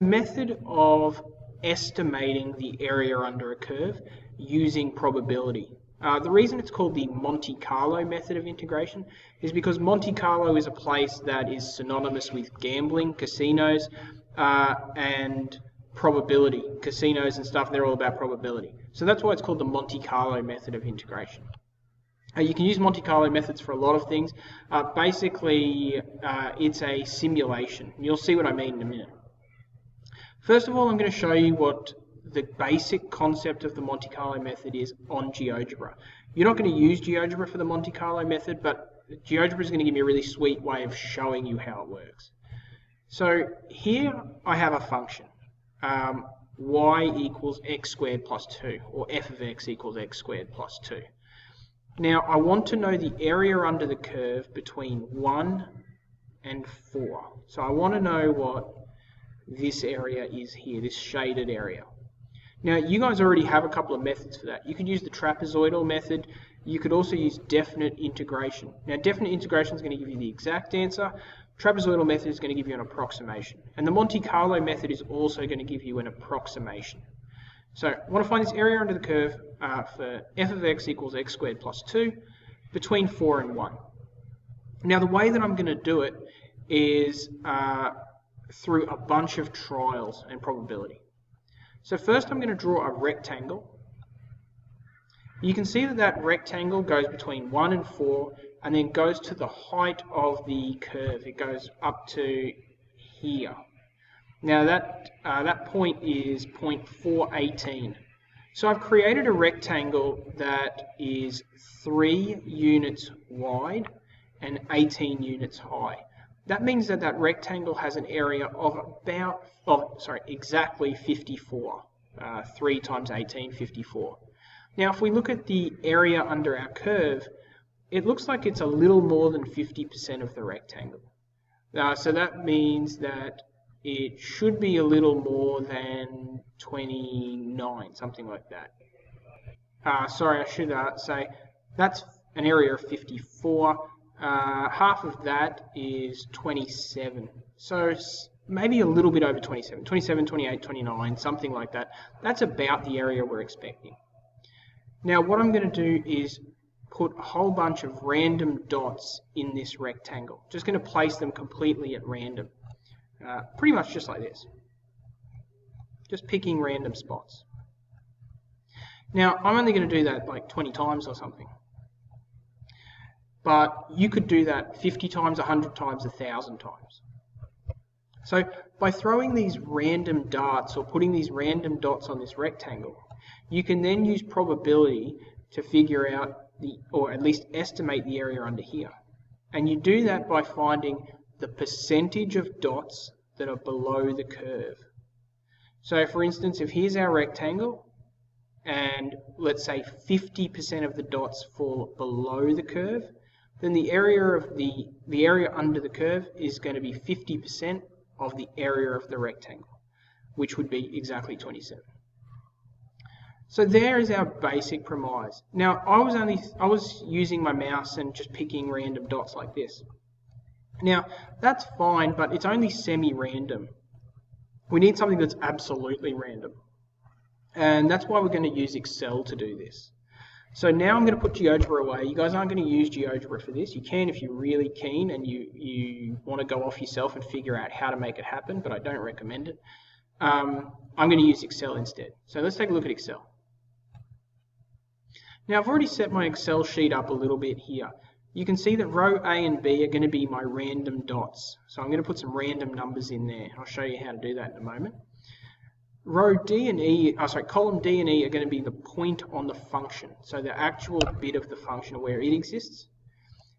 method of estimating the area under a curve using probability. The reason it's called the Monte Carlo method of integration is because Monte Carlo is a place that is synonymous with gambling, casinos, and probability. Casinos and stuff, they're all about probability. So that's why it's called the Monte Carlo method of integration. You can use Monte Carlo methods for a lot of things. Basically, it's a simulation. You'll see what I mean in a minute. First of all, I'm going to show you what the basic concept of the Monte Carlo method is on GeoGebra. You're not going to use GeoGebra for the Monte Carlo method, but GeoGebra is going to give you a really sweet way of showing you how it works. So here I have a function, y equals x squared plus 2, or f of x equals x squared plus 2. Now I want to know the area under the curve between 1 and 4. So I want to know what this area is here, this shaded area. Now you guys already have a couple of methods for that. You could use the trapezoidal method. You could also use definite integration. Now definite integration is going to give you the exact answer. Trapezoidal method is going to give you an approximation. And the Monte Carlo method is also going to give you an approximation. So I want to find this area under the curve for f of x equals x squared plus 2 between 4 and 1. Now the way that I'm going to do it is through a bunch of trials and probability. So first I'm going to draw a rectangle. You can see that that rectangle goes between 1 and 4 and then goes to the height of the curve. It goes up to here. Now that point is point 418. So I've created a rectangle that is 3 units wide and 18 units high. That means that that rectangle has an area of exactly 54. 3 times 18, 54. Now if we look at the area under our curve, it looks like it's a little more than 50% of the rectangle. So that means that it should be a little more than 29, something like that. Sorry, I should say that's an area of 54. Half of that is 27. So maybe a little bit over 27. 27, 28, 29, something like that. That's about the area we're expecting. Now what I'm going to do is put a whole bunch of random dots in this rectangle. Just going to place them completely at random. Pretty much just like this. Just picking random spots. Now I'm only going to do that like 20 times or something. But you could do that 50 times, 100 times, 1,000 times. So by throwing these random darts or putting these random dots on this rectangle, you can then use probability to figure out or at least estimate the area under here. And you do that by finding the percentage of dots that are below the curve. So for instance, if here's our rectangle, and let's say 50% of the dots fall below the curve, then the area of the area under the curve is going to be 50% of the area of the rectangle, which would be exactly 27. So there is our basic premise. Now I was using my mouse and just picking random dots like this. Now that's fine, but it's only semi-random. We need something that's absolutely random. And that's why we're going to use Excel to do this. So now I'm going to put GeoGebra away. You guys aren't going to use GeoGebra for this. You can if you're really keen and you want to go off yourself and figure out how to make it happen, but I don't recommend it. I'm going to use Excel instead. So let's take a look at Excel. Now I've already set my Excel sheet up a little bit here. You can see that row A and B are going to be my random dots. So I'm going to put some random numbers in there. I'll show you how to do that in a moment. Row D and E, column D and E are going to be the point on the function. So the actual bit of the function where it exists.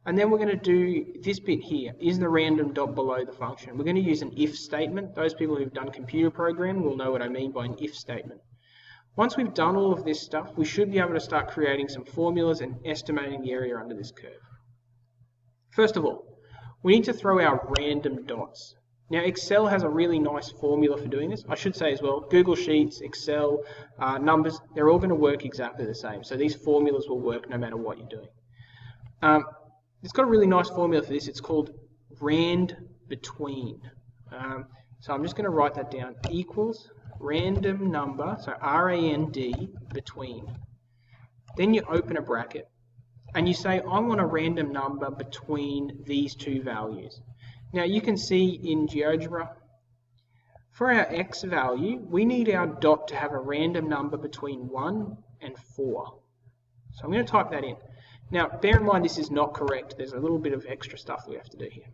And then we're going to do this bit here, is the random dot below the function. We're going to use an if statement. Those people who've done computer programming will know what I mean by an if statement. Once we've done all of this stuff, we should be able to start creating some formulas and estimating the area under this curve. First of all, we need to throw our random dots. Now Excel has a really nice formula for doing this. I should say as well, Google Sheets, Excel, numbers, they're all going to work exactly the same. So these formulas will work no matter what you're doing. It's got a really nice formula for this. It's called rand between. So I'm just going to write that down, equals random number, so RAND between. Then you open a bracket and you say, I want a random number between these two values. Now you can see in GeoGebra, for our x value, we need our dot to have a random number between 1 and 4. So I'm going to type that in. Now, bear in mind this is not correct. There's a little bit of extra stuff we have to do here.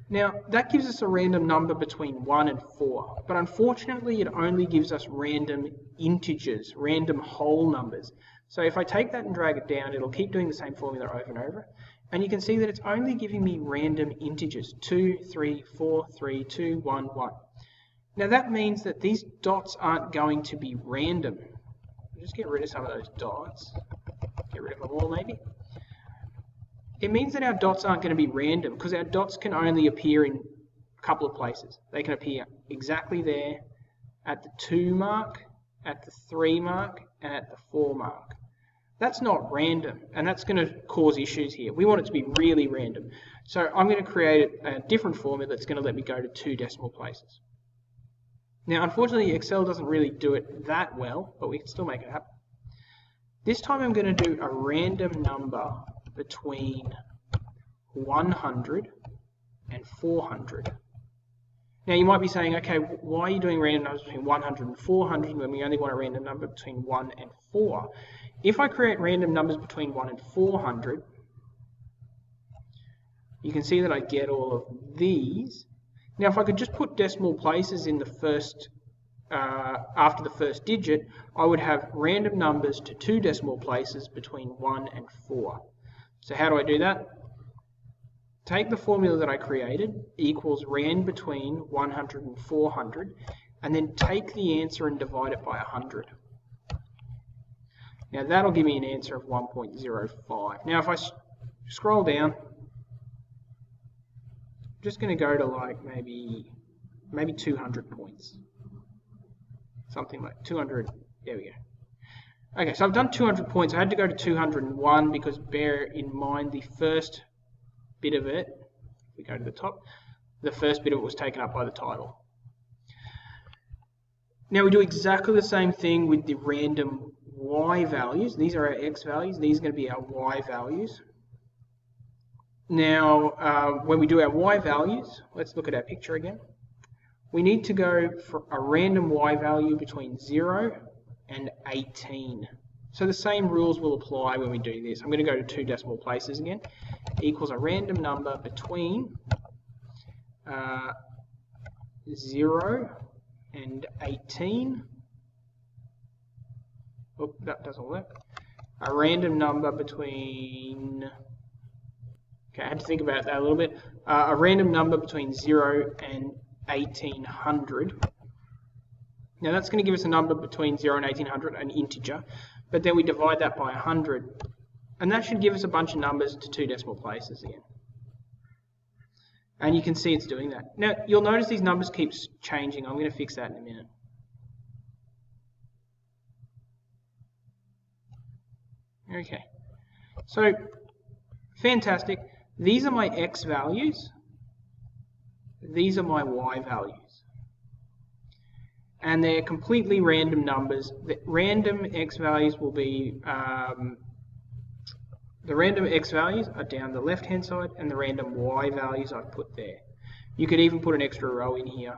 Now, that gives us a random number between 1 and 4, but unfortunately it only gives us random integers, random whole numbers. So if I take that and drag it down, it'll keep doing the same formula over and over. And you can see that it's only giving me random integers, 2, 3, 4, 3, 2, 1, 1. Now that means that these dots aren't going to be random. I'll just get rid of some of those dots. Get rid of them all maybe. It means that our dots aren't going to be random because our dots can only appear in a couple of places. They can appear exactly there, at the 2 mark, at the 3 mark, and at the 4 mark. That's not random, and that's going to cause issues here. We want it to be really random. So I'm going to create a different formula that's going to let me go to 2 decimal places. Now, unfortunately, Excel doesn't really do it that well, but we can still make it happen. This time I'm going to do a random number between 100 and 400. Now you might be saying, okay, why are you doing random numbers between 100 and 400 when we only want a random number between 1 and 4? If I create random numbers between 1 and 400, you can see that I get all of these. Now if I could just put decimal places in the first, after the first digit, I would have random numbers to 2 decimal places between 1 and 4. So how do I do that? Take the formula that I created, equals rand between 100 and 400, and then take the answer and divide it by 100. Now that'll give me an answer of 1.05. Now if I scroll down, I'm just going to go to like maybe 200 points. Something like 200, there we go. Okay, so I've done 200 points. I had to go to 201 because bear in mind the first bit of it, if we go to the top, the first bit of it was taken up by the title. Now we do exactly the same thing with the random y values. These are our x values. These are going to be our y values. Now, when we do our y values, let's look at our picture again. We need to go for a random y value between 0 and 18. So the same rules will apply when we do this. I'm going to go to 2 decimal places again. Equals a random number between 0 and 18. Oh, that doesn't work. A random number between... Okay, I had to think about that a little bit. A random number between 0 and 1800. Now that's going to give us a number between 0 and 1800, an integer, but then we divide that by 100, and that should give us a bunch of numbers to 2 decimal places again. And you can see it's doing that. Now you'll notice these numbers keep changing. I'm going to fix that in a minute. Okay, so fantastic. These are my x values. These are my y values. And they're completely random numbers. The random x values will be, the random x values are down the left hand side, and the random y values I've put there. You could even put an extra row in here.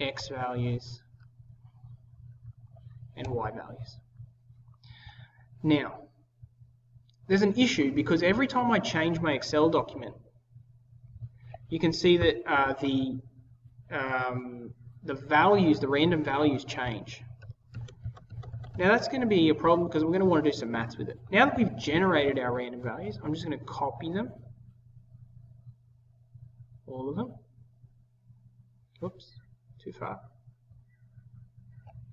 X values and y values. Now, there's an issue because every time I change my Excel document, you can see that the values, the random values change. Now that's going to be a problem because we're going to want to do some maths with it. Now that we've generated our random values, I'm just going to copy them, all of them. Oops, too far.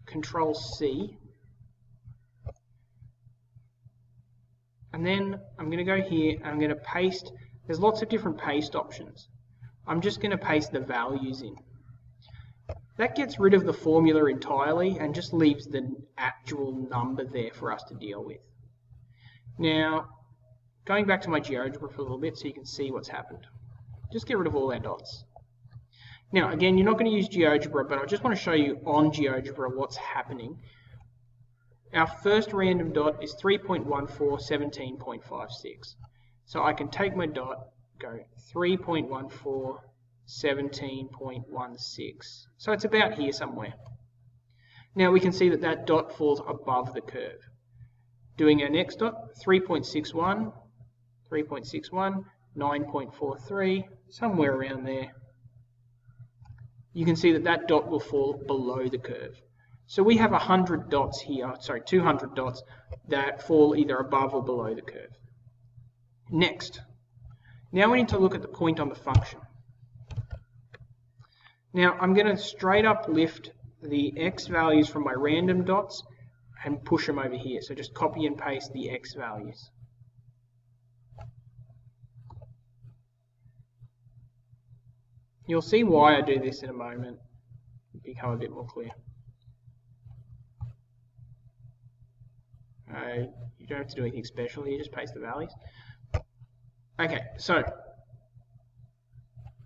Control C. And then I'm going to go here and I'm going to paste. There's lots of different paste options. I'm just going to paste the values in. That gets rid of the formula entirely and just leaves the actual number there for us to deal with. Now, going back to my GeoGebra for a little bit so you can see what's happened. Just get rid of all our dots. Now, again, you're not going to use GeoGebra, but I just want to show you on GeoGebra what's happening. Our first random dot is 3.14, 17.56. So I can take my dot, go 3.14, 17.16. So it's about here somewhere. Now we can see that that dot falls above the curve. Doing our next dot, 3.61, 3.61, 9.43, somewhere around there. You can see that that dot will fall below the curve. So we have 100 dots here, sorry, 200 dots that fall either above or below the curve. Next, now we need to look at the point on the function. Now I'm going to straight up lift the x values from my random dots and push them over here. So just copy and paste the x values. You'll see why I do this in a moment. It'll become a bit more clear. You don't have to do anything special, you just paste the values. Okay, so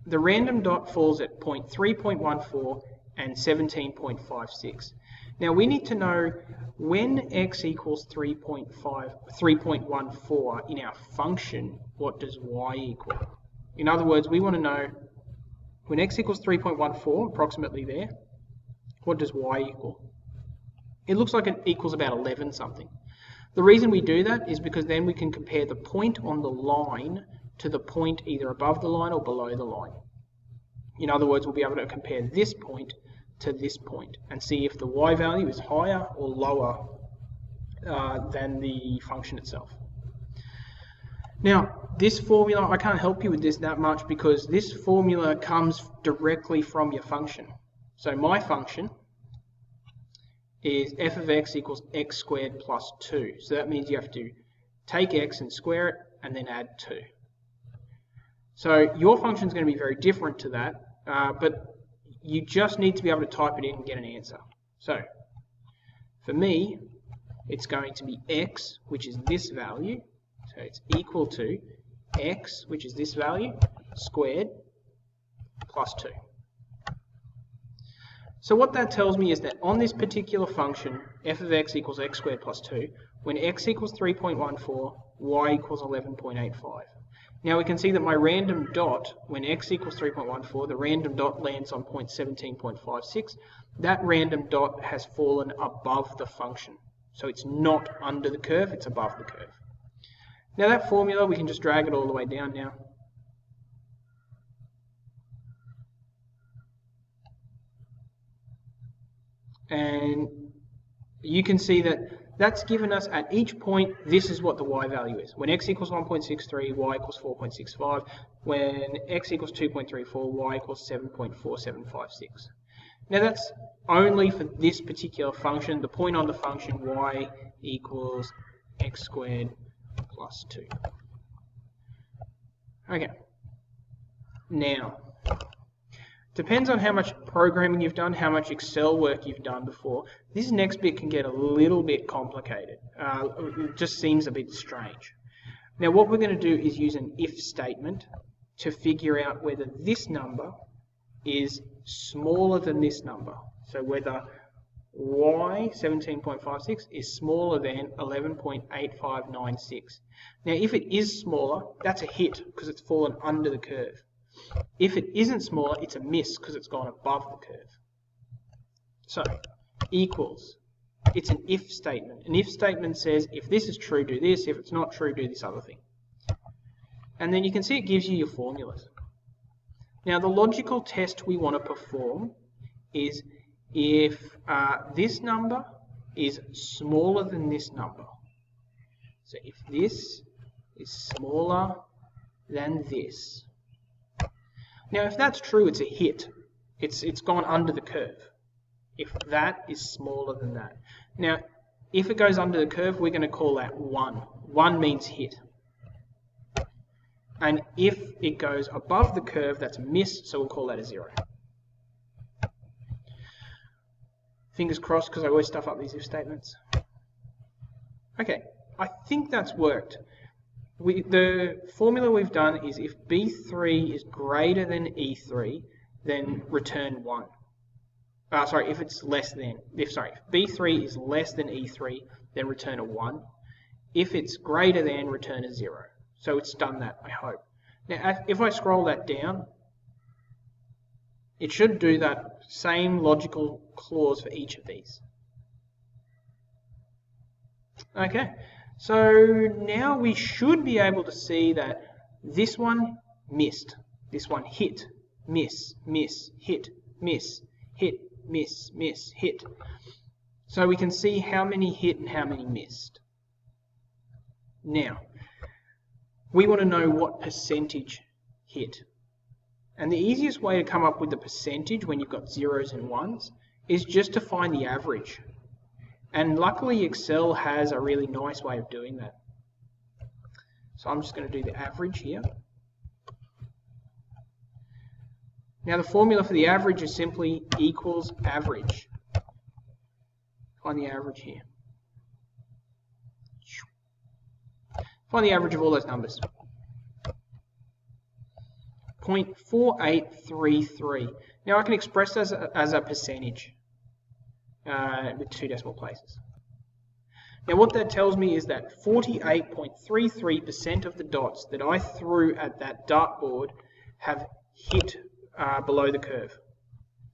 the random dot falls at point 3.14 and 17.56. Now we need to know when x equals 3.14 in our function, what does y equal? In other words, we want to know when x equals 3.14, approximately there, what does y equal? It looks like it equals about 11 something. The reason we do that is because then we can compare the point on the line to the point either above the line or below the line. In other words, we'll be able to compare this point to this point and see if the y value is higher or lower than the function itself. Now, this formula, I can't help you with this that much because this formula comes directly from your function. So my function is f of x equals x squared plus 2. So that means you have to take x and square it and then add 2. So your function is going to be very different to that, but you just need to be able to type it in and get an answer. So for me, it's going to be x, which is this value. So it's equal to x, which is this value, squared plus 2. So what that tells me is that on this particular function, f of x equals x squared plus 2, when x equals 3.14, y equals 11.85. Now we can see that my random dot, when x equals 3.14, the random dot lands on point 17.56. That random dot has fallen above the function. So it's not under the curve, it's above the curve. Now that formula, we can just drag it all the way down now. And you can see that that's given us at each point, this is what the y value is. When x equals 1.63, y equals 4.65. When x equals 2.34, y equals 7.4756. Now that's only for this particular function. The point on the function y equals x squared plus 2. Okay. Now, depends on how much programming you've done, how much Excel work you've done before. This next bit can get a little bit complicated. It just seems a bit strange. Now what we're going to do is use an if statement to figure out whether this number is smaller than this number. So whether y, 17.56, is smaller than 11.8596. Now if it is smaller, that's a hit because it's fallen under the curve. If it isn't smaller, it's a miss because it's gone above the curve. So, equals. It's an if statement. An if statement says, if this is true, do this. If it's not true, do this other thing. And then you can see it gives you your formulas. Now, the logical test we want to perform is if this number is smaller than this number. So, if this is smaller than this. Now, if that's true, it's a hit. It's gone under the curve. If that is smaller than that. Now, if it goes under the curve, we're going to call that 1. 1 means hit. And if it goes above the curve, that's a miss, so we'll call that a 0. Fingers crossed, because I always stuff up these if statements. Okay, I think that's worked. The formula we've done is if B3 is greater than E3, then return 1. If it's less than, if B3 is less than E3, then return a 1. If it's greater than, return a 0. So it's done that, I hope. Now, if I scroll that down, it should do that same logical clause for each of these. Okay, so now we should be able to see that this one missed, this one hit, miss, miss, hit, miss, hit, miss, miss, hit. So we can see how many hit and how many missed. Now, we want to know what percentage hit. And the easiest way to come up with the percentage when you've got zeros and ones is just to find the average. And luckily Excel has a really nice way of doing that. So I'm just going to do the average here. Now the formula for the average is simply equals average. Find the average here. Find the average of all those numbers. 0.4833. Now I can express this as a percentage with 2 decimal places. Now what that tells me is that 48.33% of the dots that I threw at that dartboard have hit below the curve.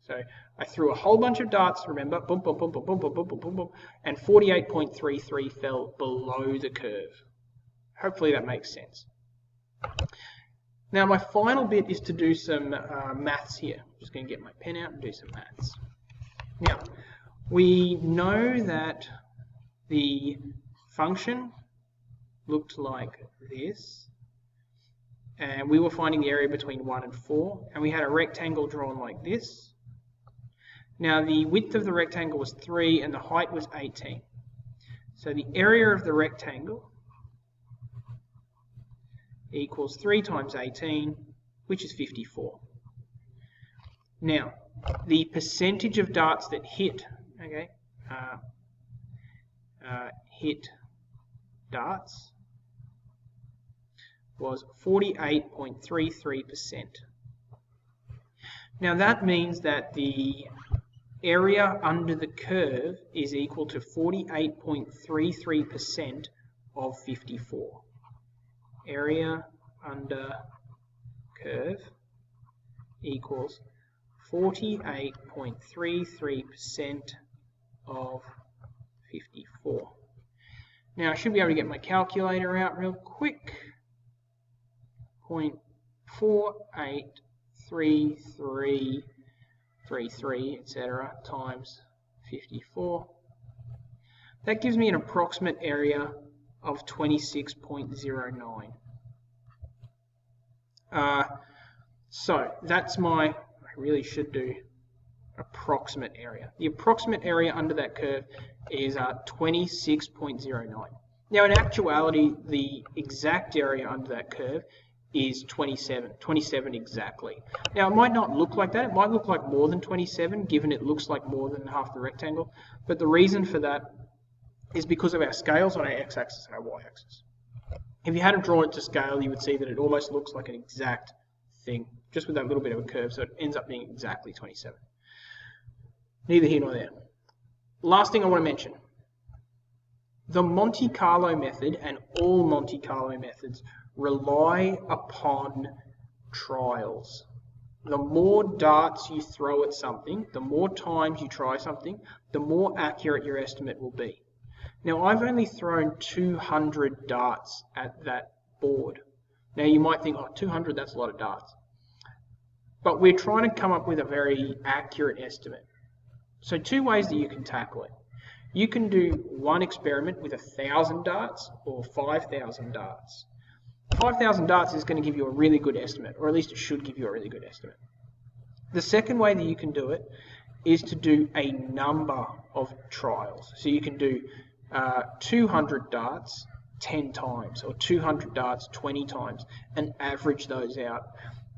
So I threw a whole bunch of darts, remember, boom, boom, boom, boom, boom, boom, boom, boom, boom, boom, and 48.33 fell below the curve. Hopefully that makes sense. Now my final bit is to do some maths here. I'm just going to get my pen out and do some maths. Now, we know that the function looked like this, and we were finding the area between 1 and 4, and we had a rectangle drawn like this. Now the width of the rectangle was 3 and the height was 18. So the area of the rectangle equals 3 times 18, which is 54. Now, the percentage of darts that hit, okay, hit darts was 48.33%. Now that means that the area under the curve is equal to 48.33% of 54. Area under curve equals 48.33% of 54. Now I should be able to get my calculator out real quick. 0.483333, etc. times 54. That gives me an approximate area of 26.09. So that's my, I really should do approximate area. The approximate area under that curve is 26.09. Now in actuality, the exact area under that curve is 27 exactly. Now it might not look like that, it might look like more than 27, given it looks like more than half the rectangle, but the reason for that is because of our scales on our x-axis and our y-axis. If you hadn't drawn it to scale, you would see that it almost looks like an exact thing, just with that little bit of a curve, so it ends up being exactly 27. Neither here nor there. Last thing I want to mention. The Monte Carlo method and all Monte Carlo methods rely upon trials. The more darts you throw at something, the more times you try something, the more accurate your estimate will be. Now I've only thrown 200 darts at that board. Now you might think, oh, 200, that's a lot of darts. But we're trying to come up with a very accurate estimate. So 2 ways that you can tackle it. You can do one experiment with 1,000 darts or 5,000 darts. 5,000 darts is going to give you a really good estimate, or at least it should give you a really good estimate. The second way that you can do it is to do a number of trials. So you can do 200 darts 10 times or 200 darts 20 times and average those out.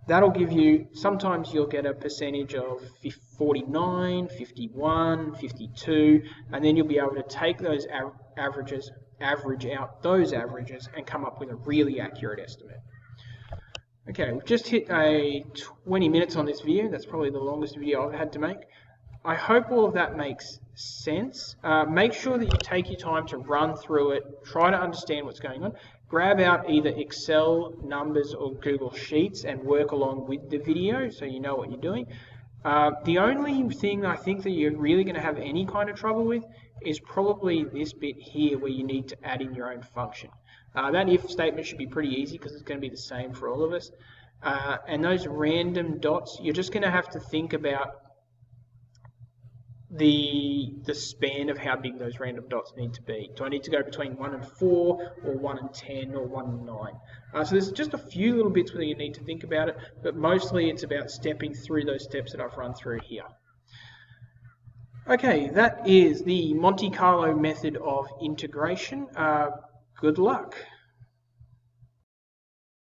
That'll give you, sometimes you'll get a percentage of 49, 51, 52, and then you'll be able to take those averages, average out those averages and come up with a really accurate estimate. Okay, we've just hit 20 minutes on this video. That's probably the longest video I've had to make. I hope all of that makes sense. Make sure that you take your time to run through it, try to understand what's going on. Grab out either Excel, Numbers, or Google Sheets and work along with the video so you know what you're doing. The only thing I think that you're really going to have any kind of trouble with is probably this bit here where you need to add in your own function. That if statement should be pretty easy because it's going to be the same for all of us. And those random dots, you're just going to have to think about the span of how big those random dots need to be. Do I need to go between 1 and 4, or 1 and 10, or 1 and 9? So there's just a few little bits where you need to think about it, but mostly it's about stepping through those steps that I've run through here. Okay, that is the Monte Carlo method of integration. Good luck.